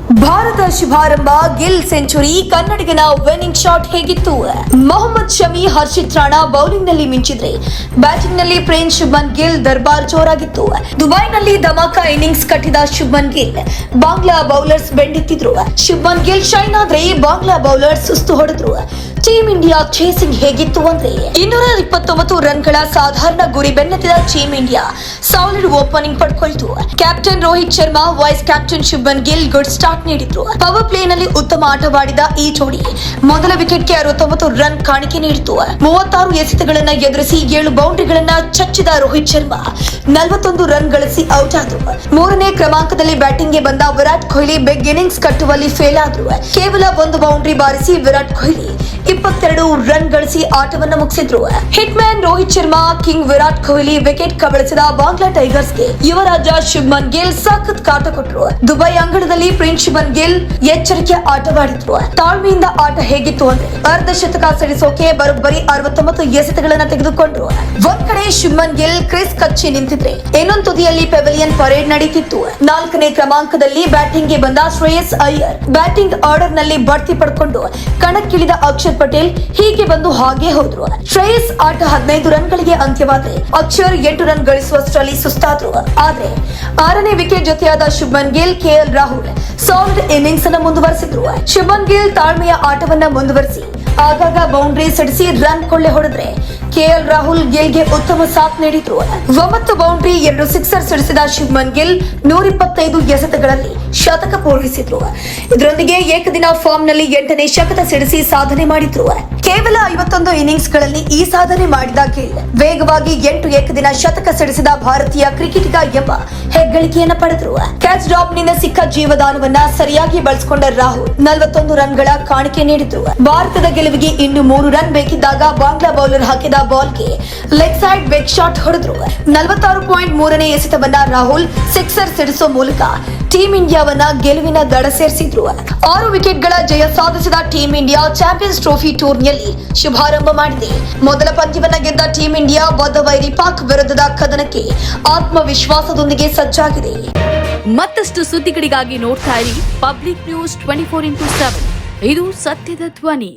ಭಾರತ ಶುಭಾರಂಭ, ಗಿಲ್ ಸೆಂಚುರಿ, ಕನ್ನಡಿಗನ winning shot ಹೇಗಿತ್ತು? ಮೊಹಮ್ಮದ್ ಶಮಿ, ಹರ್ಷಿತ್ ರಾಣಾ ಬೌಲಿಂಗ್ ನಲ್ಲಿ ಮಿಂಚಿದ್ರೆ ಬ್ಯಾಟಿಂಗ್ ನಲ್ಲಿ ಪ್ರಿನ್ಸ್ ಶುಭ್ಮನ್ ಗಿಲ್ ದರ್ಬಾರ್ ಜೋರಾಗಿತ್ತು. ದುಬೈನಲ್ಲಿ ಧಮಾಕ ಇನ್ನಿಂಗ್ಸ್ ಕಟ್ಟಿದ ಶುಭ್ಮನ್ ಗಿಲ್ ಬಾಂಗ್ಲಾ ಬೌಲರ್ಸ್ ಬೆಂಡೆತ್ತಿದ್ರು. ಶುಭ್ಮನ್ ಗಿಲ್ ಶೈನ್ ಆದ್ರೆ ಬಾಂಗ್ಲಾ ಬೌಲರ್ಸ್ ಸುಸ್ತು ಹೊಡೆದ್ರು. ಟೀಂ ಇಂಡಿಯಾ ಚೇಸಿಂಗ್ ಹೇಗಿತ್ತು ಅಂದ್ರೆ 229 ರನ್ಗಳ ಸಾಧಾರಣ ಗುರಿ ಬೆನ್ನತ್ತಿದ ಟೀಂ ಇಂಡಿಯಾ ಸಾಲಿಡ್ ಓಪನಿಂಗ್ ಪಡ್ಕೊಳ್ತು. Captain Rohit Sharma, vice captain Shubman Gill good start ನೀಡಿದ್ರು. ಪವರ್ ಪ್ಲೇ ನಲ್ಲಿ ಉತ್ತಮ ಆಟವಾಡಿದ ಈ ಜೋಡಿ ಮೊದಲ ವಿಕೆಟ್ಗೆ 69 ರನ್ ಕಾಣಿಕೆ ನೀಡಿತು. 36 ಎಸೆತಗಳನ್ನು ಎದುರಿಸಿ 7 ಬೌಂಡ್ರಿಗಳನ್ನ ಚಚ್ಚಿದ ರೋಹಿತ್ ಶರ್ಮಾ 41 ರನ್ ಗಳಿಸಿ ಔಟ್ ಆದ್ರು. 3ನೇ ಕ್ರಮಾಂಕದಲ್ಲಿ ಬ್ಯಾಟಿಂಗ್ಗೆ ಬಂದ ವಿರಾಟ್ ಕೊಹ್ಲಿ ಬಿಗ್ ಇನ್ನಿಂಗ್ಸ್ ಕಟ್ಟುವಲ್ಲಿ ಫೇಲ್ ಆದ್ರು. ಕೇವಲ 1 ಬೌಂಡ್ರಿ ಬಾರಿಸಿ ವಿರಾಟ್ ಕೊಹ್ಲಿ 22 ರನ್ ಗಳಿಸಿ ಆಟವನ್ನು ಮುಗಿಸಿದ್ರು. Hit man Rohit Sharma, king Virat Kohli wicket ಕಬಳಿಸಿದ ಬಾಂಗ್ಲಾ ಟೈಗರ್ಸ್ಗೆ ಯುವರಾಜ ಶುಭ್ಮನ್ ಗಿಲ್ ಸಖತ್ ಕಾಟ ಕೊಟ್ಟರು. ದುಬೈ ಅಂಗಣದಲ್ಲಿ ಪ್ರಿನ್ಸ್ ಶುಭ್ಮನ್ ಗಿಲ್ ಎಚ್ಚರಿಕೆ ಆಟವಾಡಿದ್ರು. ತಾಳ್ಮೆಯಿಂದ ಆಟ ಹೇಗಿತ್ತು ಅಂದ್ರೆ ಅರ್ಧ ಶತಕ ಸಿಡಿಸೋಕೆ ಬರೋಬ್ಬರಿ 69 ಎಸೆತಗಳನ್ನ ತೆಗೆದುಕೊಂಡ್ರು. ಒಂದ್ ಕಡೆ ಶುಭ್ಮನ್ ಗಿಲ್ ಕ್ರಿಸ್ ಕಚ್ಚಿ ನಿಂತಿದ್ರೆ ಇನ್ನೊಂದು ತುದಿಯಲ್ಲಿ ಪೆವಿಲಿಯನ್ ಪರೇಡ್ ನಡೀತಿತ್ತು. 4ನೇ ಕ್ರಮಾಂಕದಲ್ಲಿ ಬ್ಯಾಟಿಂಗ್ಗೆ ಬಂದ ಶ್ರೇಯಸ್ ಅಯ್ಯರ್ ಬ್ಯಾಟಿಂಗ್ ಆರ್ಡರ್ ನಲ್ಲಿ ಬಡ್ತಿ ಪಡ್ಕೊಂಡು ಕಣಕ್ಕಿಳಿದ ಅಕ್ಷರ್ ಪಟೇಲ್ ಹೀಗೆ ಬಂದು ಹಾಗೆ ಹೋದ್ರು. ಶ್ರೇಯಸ್ ಆಟ 15 ರನ್ಗಳಿಗೆ ಅಂತ್ಯವಾದ್ರೆ ಅಕ್ಷರ್ 8 ರನ್ ಗಳಿಸುವಷ್ಟರಲ್ಲಿ ಸುಸ್ತಾದ್ರು. ಆದ್ರೆ 6ನೇ ವಿಕೆಟ್ ಜೊತೆಯಾದ Shubman Gill, K L Rahul solid innings ಅನ್ನು ಮುಂದುವರೆಸಿದ್ರು. ಶುಭ್ಮನ್ ಗಿಲ್ ತಾಳ್ಮೆಯ ಆಟವನ್ನ ಮುಂದುವರೆಸಿ ಆಗಾಗ ಬೌಂಡ್ರಿ ಸಿಡಿಸಿ ರನ್ ಕೊಳ್ಳೆ ಹೊಡೆದ್ರೆ ಕೆಎಲ್ ರಾಹುಲ್ ಗಿಲ್ಗೆ ಉತ್ತಮ ಸಾಥ್ ನೀಡಿದ್ರು. 9 ಬೌಂಡ್ರಿ 2 ಸಿಕ್ಸರ್ ಸಿಡಿಸಿದ ಶುಭ್ಮನ್ ಗಿಲ್ 125 ಎಸೆತಗಳಲ್ಲಿ ಶತಕ ಪೂರೈಸಿದ್ರು. ಇದರೊಂದಿಗೆ ಏಕದಿನ ಫಾರ್ಮ್ ನಲ್ಲಿ 8ನೇ ಶತಕ ಸಿಡಿಸಿ ಸಾಧನೆ ಮಾಡಿದ್ರು. ಕೇವಲ 51 ಇನ್ನಿಂಗ್ಸ್ ಗಳಲ್ಲಿ ಈ ಸಾಧನೆ ಮಾಡಿದ ಗಿಲ್ ವೇಗವಾಗಿ 8 ಏಕದಿನ ಶತಕ ಸಿಡಿಸಿದ ಭಾರತೀಯ ಕ್ರಿಕೆಟಿಗ ಎಂಬ ಹೆಗ್ಗಳಿಕೆಯನ್ನ ಪಡೆದ್ರು. ಕ್ಯಾಚ್ ಡ್ರಾಪ್ ನಿಂದ ಸಿಕ್ಕ ಜೀವದಾನವನ್ನ ಸರಿಯಾಗಿ ಬಳಸಿಕೊಂಡ ರಾಹುಲ್ 41 ರನ್ಗಳ ಕಾಣಿಕೆ ನೀಡಿದ್ರು. ಭಾರತದ ಗೆಲುವಿಗೆ ಇನ್ನು 3 ರನ್ ಬೇಕಿದ್ದಾಗ ಬಾಂಗ್ಲಾ ಬೌಲರ್ ಹಾಕಿದ ಬಾಲ್ಗೆ ಲೆಗ್ ಸೈಡ್ ಬಿಗ್ ಶಾಟ್ ಹೊಡೆದ್ರು. 46.3ನೇ ಎಸೆತವನ್ನ ರಾಹುಲ್ ಸಿಕ್ಸರ್ ಸಿಡಿಸೋ ಮೂಲಕ ಟೀಂ ಇಂಡಿಯಾವನ್ನ ಗೆಲುವಿನ ದಡ ಸೇರಿಸಿದ್ರು. 6 ವಿಕೆಟ್ಗಳ ಜಯ ಸಾಧಿಸಿದ ಟೀಂ ಇಂಡಿಯಾ ಚಾಂಪಿಯನ್ಸ್ ಟ್ರೋಫಿ ಟೂರ್ನಿಯಲ್ಲಿ ಶುಭಾರಂಭ ಮಾಡಿದೆ. ಮೊದಲ ಪಂದ್ಯವನ್ನ ಗೆದ್ದ ಟೀಂ ಇಂಡಿಯಾ ಬದ್ಧ ವೈರಿ ಪಾಕ್ ವಿರುದ್ಧದ ಕದನಕ್ಕೆ ಆತ್ಮವಿಶ್ವಾಸದೊಂದಿಗೆ ಸಜ್ಜಾಗಿದೆ. ಮತ್ತಷ್ಟು ಸುದ್ದಿಗಳಿಗಾಗಿ ನೋಡ್ತಾ ಇರಿ ಪಬ್ಲಿಕ್ ನ್ಯೂಸ್ 24x7. ಇದು ಸತ್ಯದ ಧ್ವನಿ.